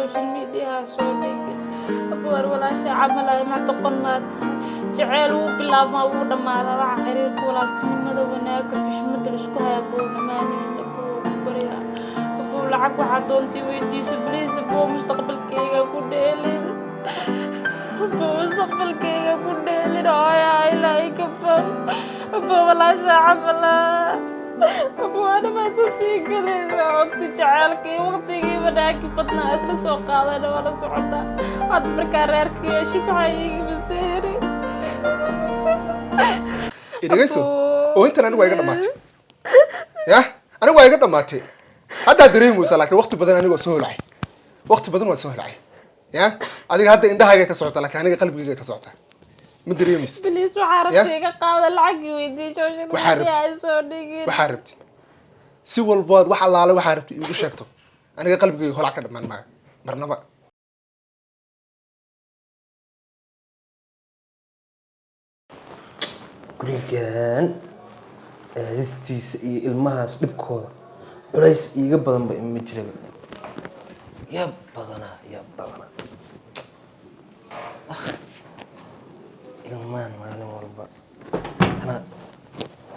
social media صورتك أبوار ولا شيء عمله ما تقن ما جعلوا بلا ما ودا ما راح عريق ولا تنمد وناك مش مدرس كها أبو نماني أبو بريا أبو لعك وحدونتي ويدي سبليس أبو مستقبل كيغا كوديلي أبو مستقبل كيغا كوديلي رايا إلهي كفر أبو ولا شيء عمله أبو أنا ما أساسي كلي وقتي جعلك وقتي بداكي بدنا أسر سوق هذا ولا سعدا هاد بركاريرك يا شيخ حيجي بسيري إذا جيسو وأنت أنا وايد دماتي يا أنا وايد دماتي هذا دريم وصلك وقت بدنا أنا وسهل عي وقت بدنا وسهل عي يا أديك هذا عندها حاجة كسرت لك أنا قلبي كسرت مدري يمس بليز وعارف فيك قاعد العقي ويدي شو وحاربتي سوى الباد وحلا على وحاربتي يقول شكته أنا قلبي هو العقد من معه مرنبا gurigan hestiisa iyo ilmahaas dhibkooda culays iiga badan ba ima jiraba yaa badanaa ilmaan maalin walba tana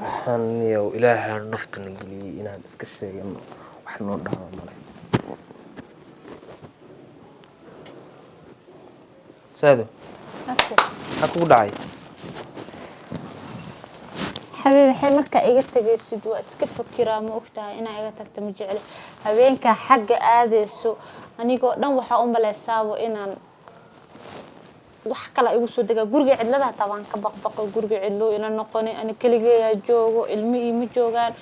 waxaan niyow ilaahaa naftana geliyey inaan iska sheegano wax noo dhaama male saado maxaa kugu dhacay حبيبي حمرك إيجا تجسد واسكت فكرة مؤختها إنا إيجا تكتم جعله هبينك حق آذيسو أني قو نوح أم بلا ساو إنا وحكى لا يوسف دقة جورج عدلها طبعا كبق جورج عدلو إلى النقني أنا كل جي جوجو المي مجوجان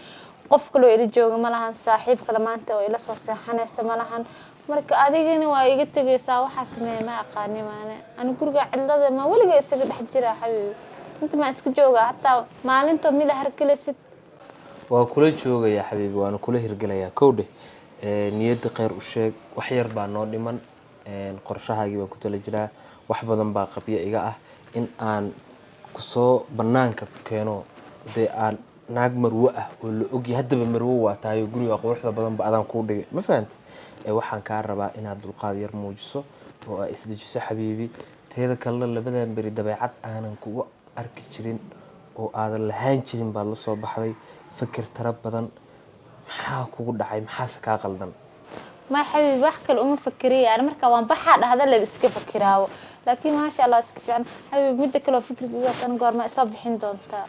قف كله إلى جوج ملهن صاحب كلام أنت وإلى صوص حنس ملهن مرك أديجني وإيجا تجسا وحسمه ما أقاني أنا جورج عدلها ما ولا جي سجد حجرة حبيبي أنت ما اسكت جوجا حتى ما أنت ميلا هركلست وكل جوجا يا حبيبي وأنا كل هرجليا كوده نيد غير وشيء وحير بعنودي من قرشها جوا كتل جرا وحبذا بقى قبيه إيجا إن أن كسو بنانك كانوا ده أن ناق مروءة واللي أجي هدب مروءة تايو جري أقول حدا بدن بعدين كوده ما فهمت وحن كهرباء إن هذا القاضي موجسه وإستجلس حبيبي تهذا كله اللي بدن بريد بيعت أنا كوا arki jirin oo aadan lahayn jirin baad la soo baxday fikir tara badan maxaa kugu dhacay maxaa ka qaldan ما حبيبي بحكي الأم فكرية أنا مركا وان بحد هذا اللي بسكي فكراو لكن ما شاء الله اسكي فعلا حبيبي مدة كله فكر جوات أنا قار ما إصاب حين دونتا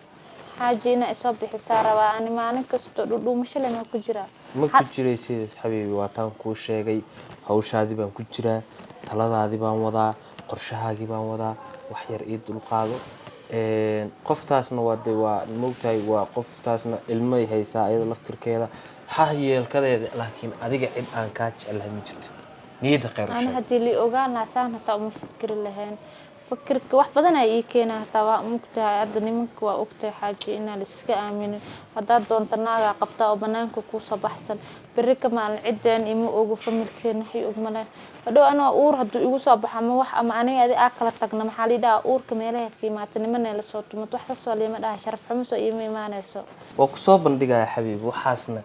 حاجينا إصاب حسارة وأنا ما أنا كستو دو مش اللي ما كجرا ما كجرا سيد حبيبي واتان كل شيء جاي هوش هذي بان كجرا ثلاثة هذي بان وضع قرشها هذي بان وضع وحير إيد القاضي qoftaasna waa de waa moogtahay waa qoftaasna ilmay haysaa iyada laftirkeeda hayeelkadeeda laakiin adiga cid aan ka jecelahay ma jirto niyada qeyr أنا هدي اللي أوجانا سان هتا مفكر لهن فكرك واحد بدنا يكينا هتا مقطع عدني منك وأقطع حاجة إن لسه آمين هذا دون تناقة قبضة أو بنانك كوسا بحسن بريك مع العدن إمو أوجو فملكين حي أجمله هدو أنا أور هدو يوسا بحما وح أما أنا هذه أكلة تقنا محلي دا أور كميله كيما تنمنا لصوت متوحد السؤال ما ده شرف حمص إيمي ما نسوا وكصوب بندقة يا حبيبي وحاسنا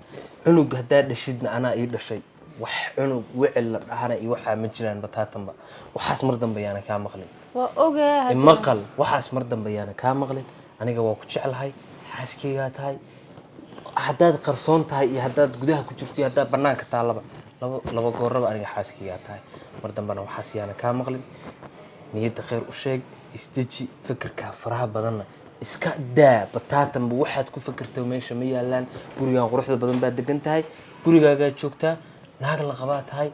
عنق هداد شدنا أنا إيد شيء wax cunug wicil dhahana iyo waxa ma jiraan bataatanba waxaas mar dambeeyana ka maqlin waa ogahay maqal waxaas mar dambeeyana ka maqlin aniga waa ku jecelahay xaaskeyga tahay hadaad qarsoon tahay iyo hadaad gudaha ku jirto hadaad banaanka taalaba laba gooraba aniga xaaskeyga tahay mar dambana waxaas yaana ka maqlin niyada khayr u sheeg istaji fikirka faraha badanna iska daa bataatanba waxaad ku fikirtay meesha ma yaalaan guriga quruxda badan baad degan tahay gurigaaga joogtaa naag la qabaat hay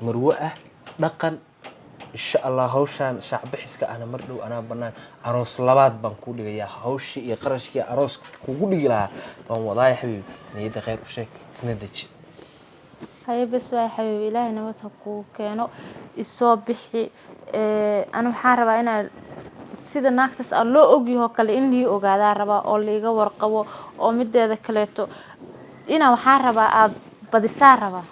marwaa dhaqan insha Allah hawshan shacbixiska ana mar dhow ana banaan aroos labaad baan ku dhigayaa hawshii iyo qarashkii aroos kugu dhigi lahaa baan wadaay xabiib niyada khayr u sheeg isna daji hay bas waa xabiib ilaahay nabad ha ku keeno isoo bixi ana waxaan rabaa inaan sida naagtaas aan loo ogyahay kale in lii ogaada rabaa oo liiga warqabo oo mideeda kaleeto ina waxaan rabaa aad badisaa rabaa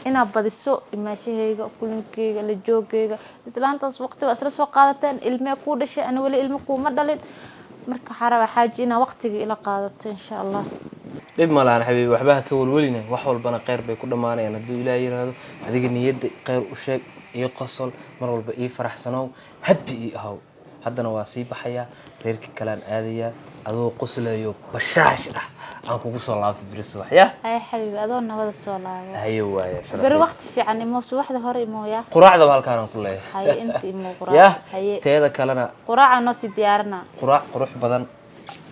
ina badiso imaashahayga kulinkeyga la joogayga islaantaas waqti waa isla soo qaadateen ilmo ku dhashay ana wali ilmo kuma dhalin marka xaraba xaaji ina waqtiga ila qaadato insha Allah dib malaan xabiib waxba ka walwalina wax walbana qeyr bay ku dhamaanayaan haduu Ilaahay yiraahdo adiga niyada qeyr u sheeg ii qosol mar walba ii faraxsanow happy ii ahaw haddana waa sii baxayaa reerkii kalaan aadayaa adoo qoslayo bashaash ah aan kugu soo laabtay beri subax ya هاي حبيبي أظن نبض الصلاة hayo waaya بر وقت في عن موس واحدة هوري مو يا quraacda halkaan aan ku leeyahay هاي أنت مو ya قراء هاي teeda kalena قراء نص ديارنا quraac qurux badan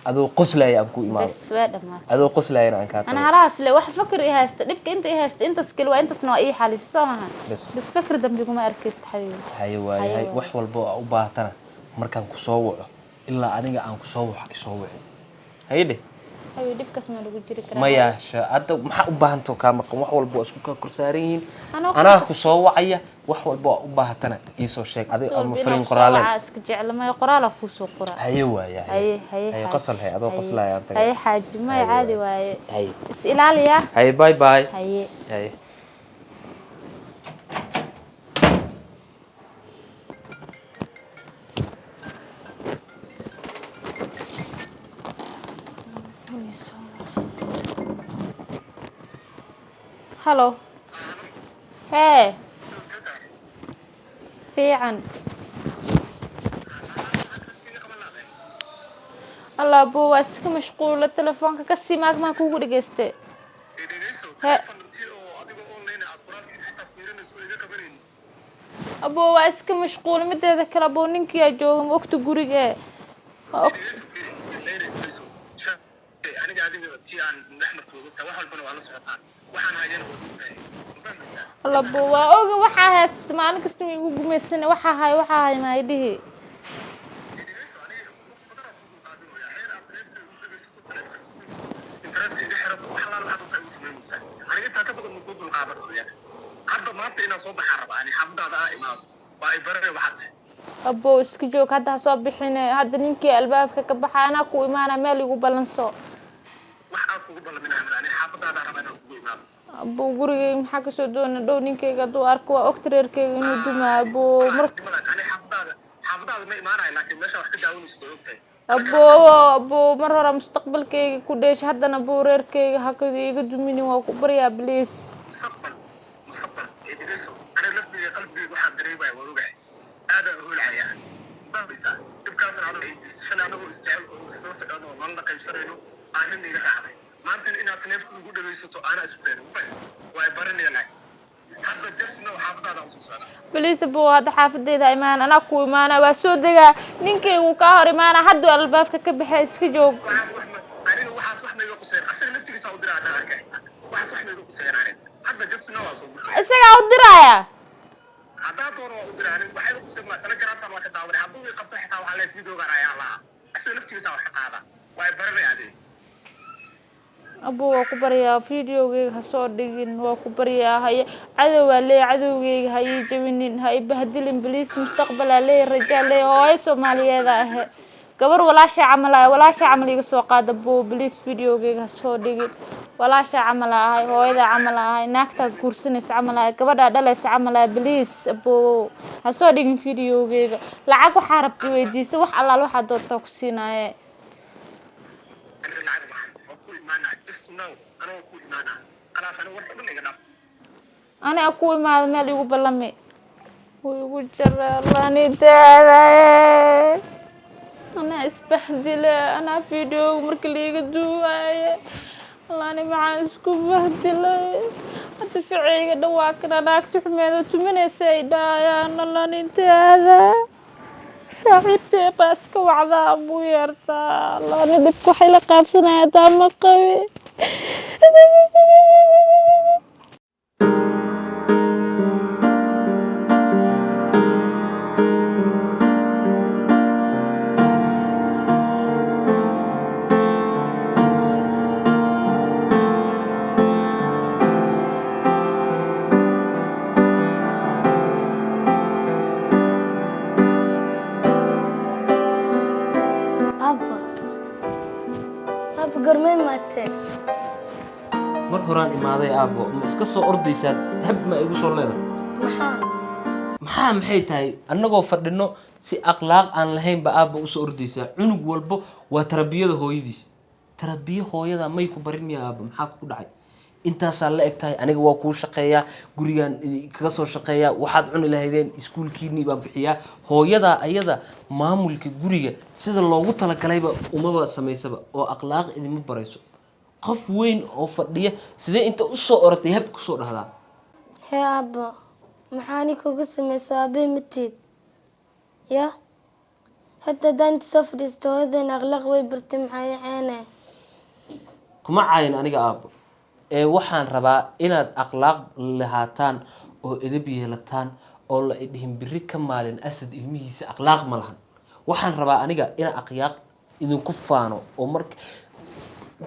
adoo qoslaya aan ku imaado بس وين ما adoo qoslayana aan kaa tago أنا راس لي واحد فكر إيه هست دبك أنت إيه هست أنت سكيل وأنت صنع أي حالي سامها بس بس فكر دم ما أركزت حبيبي hayo waayahay wax walba oo u baahatana markaan ku soo waco ilaa aniga aan ku soo waco isoo wicin hayde حبيبي دبك اسمه لو جري كلام maya hadda maxaa u baahanto kaa maqan wax walba oo isku ka korsaaran yihiin أنا anaa ku soo wacaya wax walba oo u baahatana ii soo sheeg adiga ama fariin qoraaleen عاسك جعل ما يقرأ له كوسو قراء hayo waayahay هاي hayo qosol hay adoo qoslaya aan tagay هاي حاج ما عادي واي hay اسئلة يا hay bye bye هاي hay هلو هاي في عن الله بو واسك مشغولة تلفونك كسي معك ما كوكو دقيستي أبو واسك مشغولة متى ذكر أبو نينك يا جو وقت قريقة الله بو وأوجا وحها هست معنا كستمي يقول مسنا وحها هاي ما يديه أبو إسكجوك هذا صوب حين هذا نينكي الباب كبحة أنا كو إيمانا مالي وبلنصو أبو قري محاك سودون دو نينكي قدو أركوا أكتريركي إنو دوما أبو مرك أبو مرة مستقبلكي كوديش هذا أبو ريركي هكذا يقدو مني وأكو بريا بليس هذا هو الحياة بس تبقى أصلا على شن أنا هو استعمال وستوصل أنا والله كيسرينه أنا اللي راعي ما أنت إن أتنافس نقول له يسوع أنا أسبوعين ويبرني لك هذا جسنا وحافظ على أوصانا بليس أبو هذا حافظ ده إيمان أنا كو إيمان وسود ده نينكي وكهر إيمان حد الباب كبحة إسكجوك أنا وحاسوح ما يقصير أصلا نبتدي صودر على هكذا وحاسوح ما يقصير عليه هذا جسنا وصوب إسكا أودرايا هذا دورة ودراني وحيد قسمنا أنا قرأت ما كتابي حبوي قبضة حتى وحلا فيديو قرايا الله أصلا نفتي سوا حقابة ويبرر يعني أبو وكبريا فيديو جي هصور دين وكبريا هاي عدو عليه عدو جي هاي جبنين هاي بهدلين بليس مستقبل عليه الرجال ليه هاي سوماليا ذا قبر ولا شيء عمل يسوق هذا أبو بليس فيديو جي هصور دين ولا شيء عملها هاي هو إذا عملها هاي ناكتا كورسنس عملها كبر دلس عملها بليس أبو هصورين فيديو جيجا لعقو حاربتي ويجيس وح الله لو حد توكسينا هاي أنا اللي عارف أقول معنا جسنا أنا أقول معنا خلاص أنا وقت من يقدر أنا أقول ما مالي وبلمي ويقول جرى الله نتاعي أنا اسبهدلة أنا فيديو مركلي قدوة الله أنا معاه اسكو بهدلة حتى في عيقة دواكنا ناكتو حميدة تمنى سيدا يا الله نتاعي شاعرتي باسكو وعذا أبو يرتا الله أنا دبكو حيلة قابسنا يا دام قوي أبا قرمين ماتين mar horaan imaaday aabbo ma iska soo ordaysaa hab ma igu soo leedahay maxay tahay annagoo fadhino si akhlaaq aan lahaynba aabba u soo ordaysaa cunug walbo waa tarbiyada hooyadiis tarbiya hooyada may ku barin miya aabba maxaa ku dhacay intaasaa la eg tahay aniga waa kuu shaqeeyaa gurigaan kaga soo shaqeeyaa waxaad cuni lahaydeen iskuulkiinii baan bixiyaa hooyadaa ayada maamulka guriga sida loogu talagalayba umaba samaysaba oo akhlaaq idima barayso qof weyn oo fadhiya sidee inta usoo oratay hab kusoo dhahdaa hee aabbo maxaani kugu samayso aabbe matiid ya hadda haddaan inta soo fadhiisto hooyadan akhlaaq way bartay maxaa yaceene kuma caayin aniga aabbo ee waxaan rabaa inaad akhlaaq lahaataan oo edab yeelataan oo la idhihin biri ka maalin asad ilmihiisa akhlaaq ma lahan waxaan rabaa aniga inaan akhlaaq idinku faano oo marka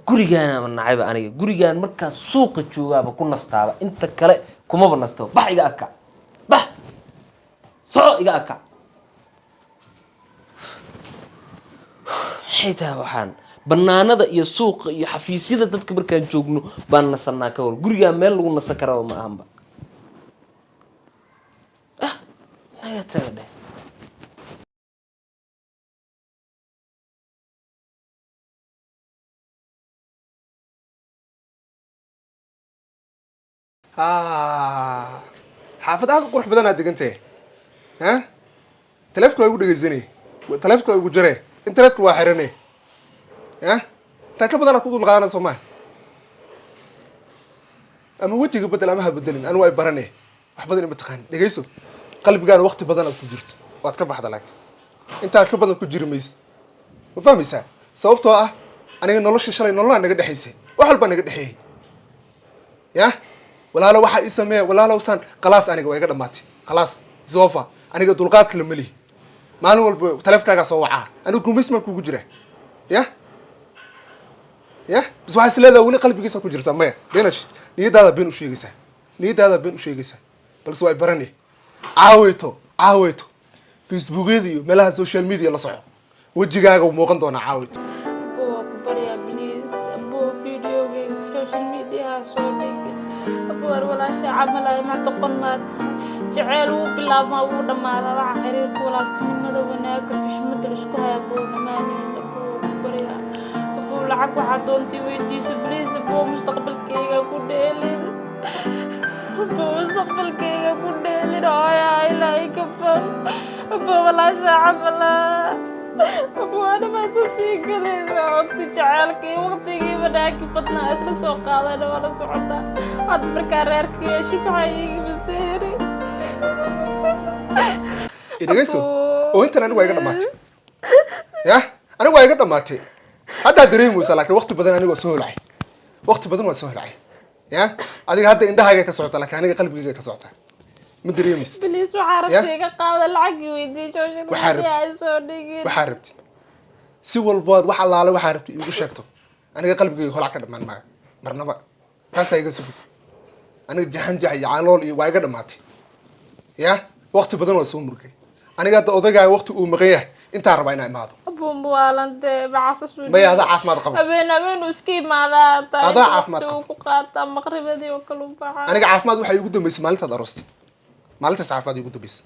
gurigaana ma nacayba aniga gurigaan markaa suuqa joogaaba ku nastaaba inta kale kumaba nastaba bax iga akac bax soco iga akac xitaa waxaan banaanada iyo suuqa iyo xafiisyada dadka markaan joogno baan nasanaa ka hor gurigaa meel lagu nasan karaba ma ahanba naga taga dheh xaafad aad u qurux badan aad degantahay ha taleefka waa igu dhegeysanay taleefka waa igu jaree internetka waa xiranay ya intaa ka badan aad ku dul qaadana soo maha ama wejiga bedel ama ha bedelin anigu ay barane wax badan ima taqaan dhegeyso qalbigaan waqti badan aad ku jirto waad ka baxda laakiin intaa ka badan ku jiri maysid ma fahmaysaa sababtoo ah aniga nolosha shalay nololaa naga dhexaysay wax walbaa naga dhexeeyey ya walaalo waxaa ii sameeya walaalowsaan khalaas aniga waa iga dhamaatay khalaas zofa aniga dulqaadka lama lihi maalin walba taleefkaagaa soo wacaa aniga gumaysmaan kugu jira ya ya bis waxaa is leedaha weli qalbigiisa ku jirtaa maya beenash niyadaada been u sheegaysaa niyadaada been u sheegaysaa balse waa barane caaweyto facebookyada iyo meelaha social media la soco wejigaaga u muuqan doonaa caaweyto abuu waa ku baryaa please abuu videogay social media soo dhigay abuu war walaasha camalay ma toqon maata jaceyl wuu bilaabmaa wuu dhammaadaa waxa xiriirka walaaltinimada wanaaga xushmada la isku haya abuu dhammaanayn abuu waa ku baryaa abuu lacag waxaa doontii weydiiso please abuu mustaqbalkayga ku dheelin abuu mustaqbalkayga ku dheelin hooyaa ilaahay ka fal abuu walaasha camalaa abuu anima isa sii galaysa waqti jaceylkii waqtigii wanaagi badnaa isla soo qaadana waa la socotaa hadda markaa reerka yeeshi maxaa iigi maseeri dhegeyso oo intan anigu waa iga dhamaatay ya anigu waa iga dhamaatay haddaa dareemaysa laakiin waqti badan anigoo soo holacay waqti badan waa soo holacay ya adiga hadda indhahaaga ka socota laakiin aniga qalbigayga ka socota ma dareemaysa biliis waxaa rabta iga qaada lacagii weydii social media ay soo dhigin waxaa rabti si walbood wax allaale waxaa rabti igu sheegto aniga qalbigayga holac ka dhammaan maayo marnaba taasaa iga sugud aniga jahanjax iyo calool iyo waa iga dhamaatay ya waqti badan waa soo murgay aniga hadda odagaaga waqti uu maqan yahay intaa rabaa inaa imaado abuu mawaalante macasas maya adaa caafimaad qabo habeen iska imaadaa adaa caafimaad qabo ku qaataa maqribadii oo kale u baxaa aniga caafimaad waxay igu dambeysay maalintaad aroostay maalintaas caafimaad igu dambeysay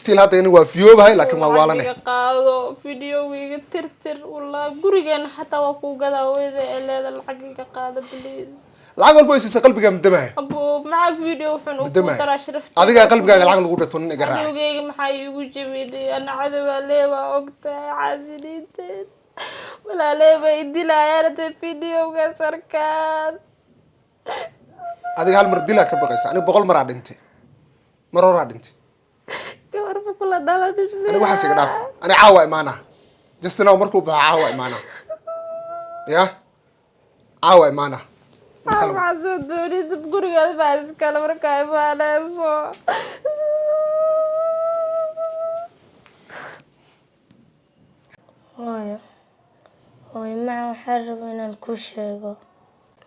still hadda aniga waa fiyoobahay laakiin waa waalane qaado videogiga tirtir walaa gurigeena xataa waa ku gadaa weyda ee leeda lacagiga qaado please lacag walba ay siisay qalbigaa madamahay abuu maca video wuxuun u ku daraa sharafta adigaa qalbigaaga lacag lagu dhato nin iga raaca videogeyga maxaa iigu jabiyay ana cadawaa leebaa ogtahay caasiniinteed walaa leebaa idilaayaan hadda videoga sarkaan adiga hal mar dilaa ka baqaysa aniga 100 maraa dhintay mar horaa dhintay gabarba kula dhalatay aniga waxaas iga dhaaf aniga caawa imaana justina markuu baxo caawa imaana ya caawa imaana waxaa soo doonaysa gurigeeda baa iskale markaa imaanayso hooyo hooyo maca waxaa raba inaan kuu sheego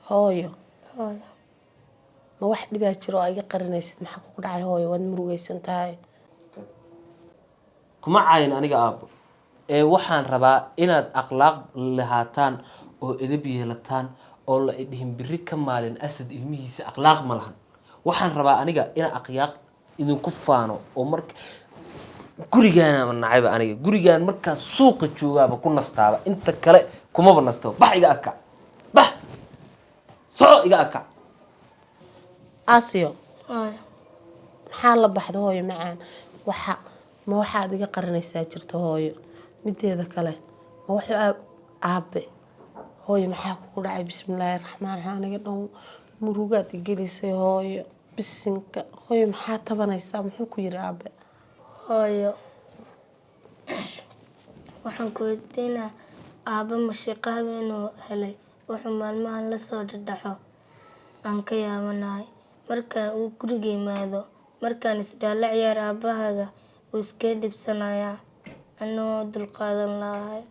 hooyo hooyo ma wax dhibaa jiro oo iga qarinaysid maxaa kugu dhacay hooyo waad murugaysan tahay kuma caayin aniga aabbo ee waxaan rabaa inaad akhlaaq lahaataan oo edab yeelataan oo la idhihin biri ka maalin asad ilmihiisa akhlaaq ma lahan waxaan rabaa aniga inaan akhlaaq idinku faano oo marka gurigaana ma nacayba aniga gurigaan markaa suuqa joogaaba ku nastaaba inta kale kumaba nastaba bax iga akac bax soco iga aka aasiyo hooyo maxaa la baxda hooyo macaan ma waxaad iga qarinaysaa jirta hooyo mideeda kale ma wuxuu aabe hooyo maxaa kugu dhacay bismillaahi raxmaan raxiim aniga dhan murugaad igelisay hooyo bisinka hooyo maxaa tabanaysaa muxuu ku yiri aabe hooyo waxaan ku weydiinaa aabba mashiiqa habeenuu helay wuxuu maalmahan la soo dhadhaxo aan ka yaabanahay markaan uu guriga yimaado markaan isdhaalla ciyaar aabbahaaga wuu iskee dhibsanayaa anoo dulqaadan lahay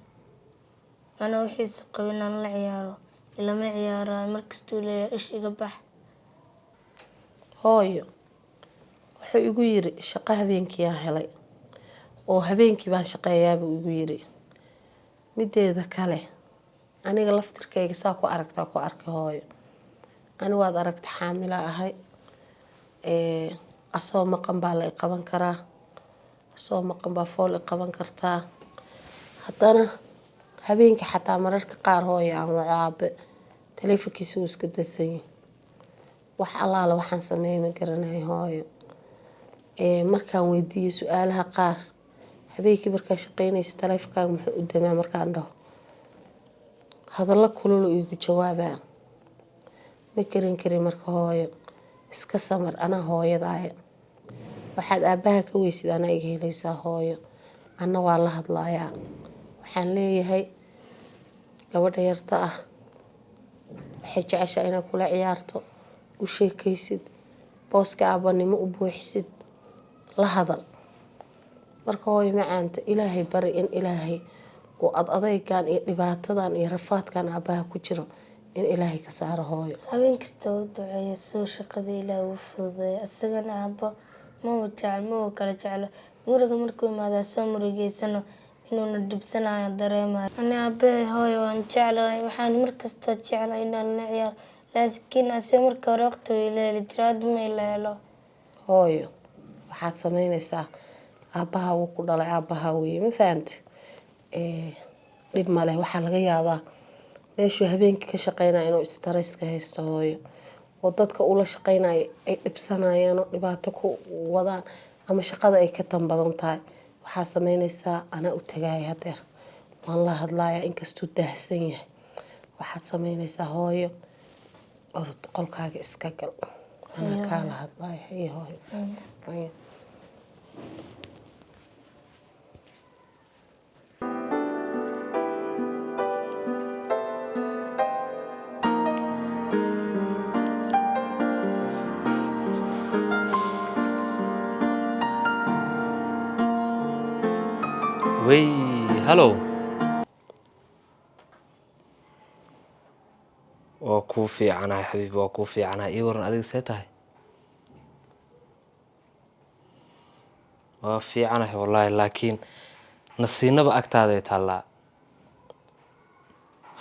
anoo wixiisa qabin aan la ciyaaro ilama ciyaarayo markastuu leeyahay ish iga bax hooyo wuxuu igu yiri shaqo habeenkii aan helay oo habeenkii baan shaqeeyaaba igu yiri mideeda kale aniga laftirkayga saa ku aragtaa ku arkay hooyo ani waad aragta xaamila ahay asoo maqan baa la qaban karaa asoo maqan baa fool qaban kartaa haddana habeenkii xataa mararka qaar hooyo aan waco aabe taleefankiisa wuu iska dasan wax allaala waxaan sameeyay ma garanayo hooyo markaan weydiiyo su-aalaha qaar habeenkii markaa shaqeynaysa taleefankaaga muxuu u damaa markaan dhaho hadallo kulul igu jawaabaa ma garan karin marka hooyo iska samar anaa hooyadaaya waxaad aabbaha ka weysid anaa iga helaysaa hooyo anna waa la hadlayaa waxaan leeyahay gabadha yarta ah waxay jeceshaa inaad kula ciyaarto u sheekaysid booska aabanimo u buuxisid la hadal marka hooyo macaanta ilaahay bari in ilaahay oo adaygan iyo dhibaatadan iyo rafaadkan aabaha ku jiro in ilaahay ka saaro hooyo habeen kasta u duceeya soo shaqada ilaahay u fududeeya isagana aabbo ma kala jeclo guriga markuu imaado soo murugeysano inuuna dhibsanayo dareemayo ani aabbahay hooyo waan jeclahay waxaan markasta jeclahay inaan la ciyaar laakiin ase marka hore waqti way leeli jira hadda ma ila helo hooyo waxaad samaynaysaa aabbaha wuu ku dhalay aabbaha weye ma fahante dhib male waxaa laga yaabaa meeshuu habeenkii ka shaqeynaya inuu stress-ka haysto hooyo oo dadka ula shaqeynayo ay dhibsanayaan oo dhibaato ku wadaan ama shaqada ay ka tan badan tahay waxaa samaynaysaa anaa u tagaaya hadeer waan la hadlayaa inkastuu daahsan yahay waxaad samaynaysaa hooyo orod qolkaaga iska gal anaa kaala hadlaya iyo hooyo wey hallow waa kuu fiicanahay xabiibi waa kuu fiicanahay ii waran adiga see tahay waa fiicanahay wallaahi laakiin nasiinaba agtaaday taallaa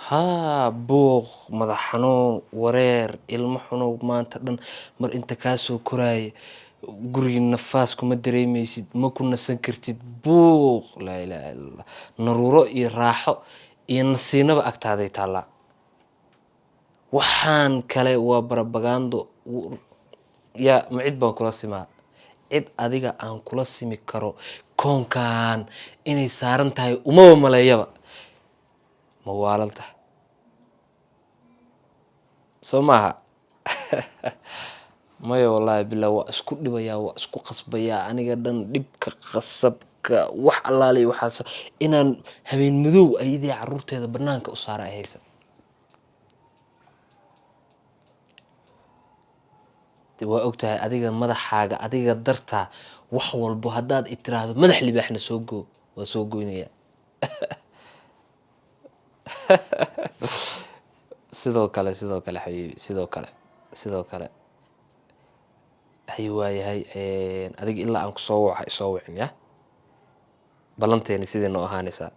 haa buuq madax xanuun wareer ilmo xunuug maanta dhan mar inta kaa soo koraaya gurigii nafaas kuma dareemaysid ma ku nasan kartid buuq laa ilaaha illa allah naruuro iyo raaxo iyo nasiinaba agtaaday taallaa waxaan kale waa barabagaando yaa ma cid baan kula simaa cid adiga aan kula simi karo koonkan inay saaran tahay umaba maleeyaba ma waalanta soo maaha maya wallaahi billah waa isku dhibayaa waa isku qasbayaa aniga dhan dhibka qasabka wax allaaliy waxaas inaan habeen madow ayadii caruurteeda banaanka u saara ay haysa waa ogtahay adiga madaxaaga adiga dartaa wax walbo haddaad itiraahdo madax libaaxna soo goo waa soo goynaya sidoo kale xabiibi sidoo kale hay waayahay adiga ilaa aan kusoo waca isoo wicin ya ballanteeni sidii noo ahaanaysaa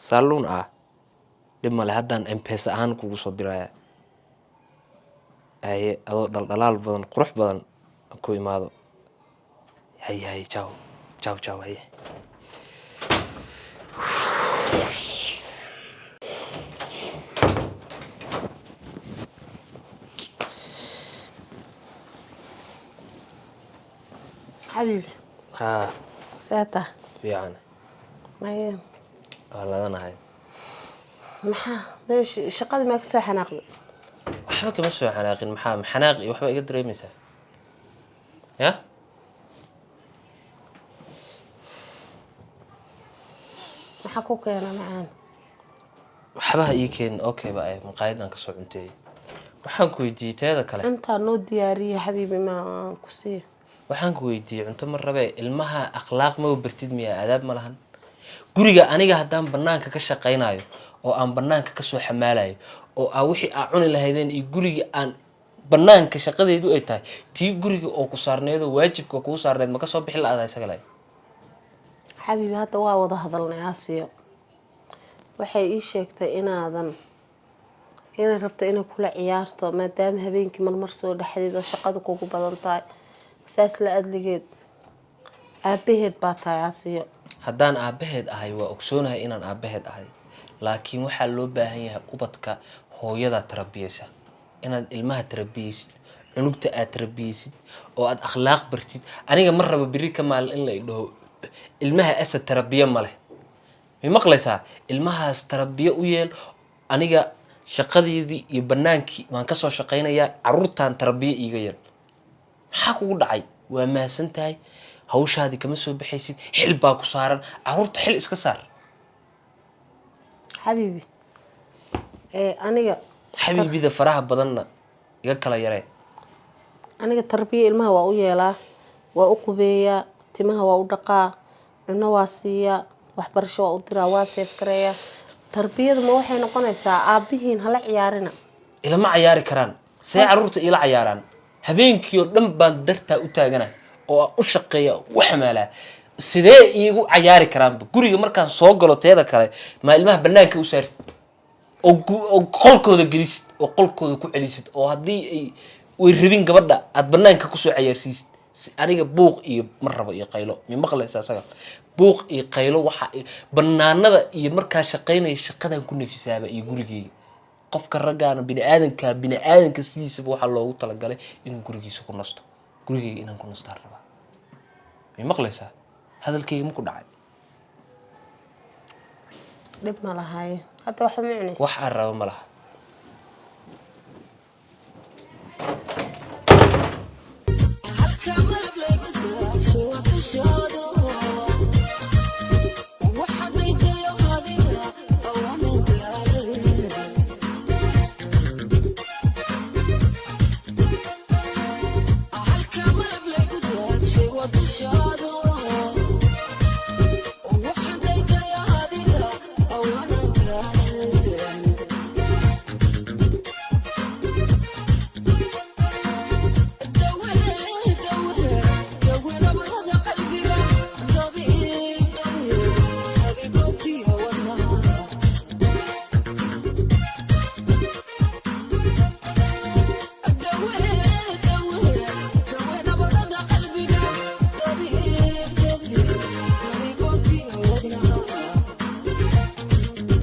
saaluun ah dhib male haddaan mpesa ahaan kugu soo diraya haye adoo dhaldhalaal badan qurux badan ku imaado hay jaw haye حبيبي ها ساتا في عنا ما والله أنا هاي maxaa meesha shaqada ma ka soo xanaaqday waxba kama soo xanaaqin maxaa xanaaq iyo waxba iga dareemaysaa ya maxaa ku keena macaan waxba ha ii keenin okay ba ay maqaayadan ka soo cunteeyay waxaan ku weydiiyey teeda kale intaa noo diyaariyay xabiibi ma ku sii waxaan ku weydiiyey cunto ma rabee ilmaha akhlaaq ma bartid miyaa adaab ma lahan guriga aniga haddaan banaanka ka shaqaynayo oo aan banaanka ka soo xamaalayo oo aan wixii aan cuni lahaydeen iyo guriga aan banaanka shaqadeedu ay tahay tii guriga oo ku saarneedo waajibka kuu saarneed ma ka soo bixi la-aada isaga leh xabiibi hadda waa wada hadalnay Aasiyo waxay ii sheegtay inay rabto inay kula ciyaarto maadaama habeenkii marmar soo dhaxdeed oo shaqadu kugu badan tahay saas la adligeed aabaheed baa tahay Aasiyo haddaan aabaheed ahay waa ogsoonahay inaan aabaheed ahay laakiin waxaa loo baahan yahay ubadka hooyada tarbiyaysa inaad ilmaha tarbiyaysid cunugta aad tarbiyaysid oo aad akhlaaq bartid aniga ma rabo biri ka maalin in la idhaho ilmaha asad tarbiya ma leh ma maqlaysaa ilmahaas tarbiya u yeel aniga shaqadeedii iyo banaankii waan ka soo shaqaynayaa caruurtan tarbiya iiga yeel maxaa kugu dhacay waa mahadsan tahay hawshaadii kama soo baxaysid xil baa ku saaran caruurta xil iska saar xabiibi aniga xabiibida faraha badanna iga kala yaree aniga tarbiya ilmaha waa u yeelaa waa u qubeeyaa timaha waa u dhaqaa cunno waa siiyaa waxbarasho waa u diraa waa seef gareeyaa tarbiyadu ma waxay noqonaysaa aabihiin hala ciyaarina ilama cayaari karaan see caruurta ila cayaaraan habeenkii oo dhan baan dartaa u taagana oo aan u shaqeeya u xamaalaa sidee iigu cayaari karaanba guriga markaan soo galo teeda kale ma ilmaha banaanka u saartid oo qolkooda gelisid oo qolkooda ku celisid oo haddii ay way rabin gabadha aad banaanka kusoo cayaarsiisid aniga buuq iyo ma rabo iyo qaylo mi maqlaysaa sagal buuq iyo qaylo waxa banaanada iyo markaa shaqaynaya shaqadan ku nafisaaba iyo gurigeyga qofka raggaana bini-aadanka sidiisaba waxaa loogu talagalay inuu gurigiisa ku nasto gurigeyga inaan ku nastaan rabaa mi maqlaysaa hadalkeyga ma ku dhacay dhib ma lahaye hadda waxa ma cunaysa wax aan rabo ma laha I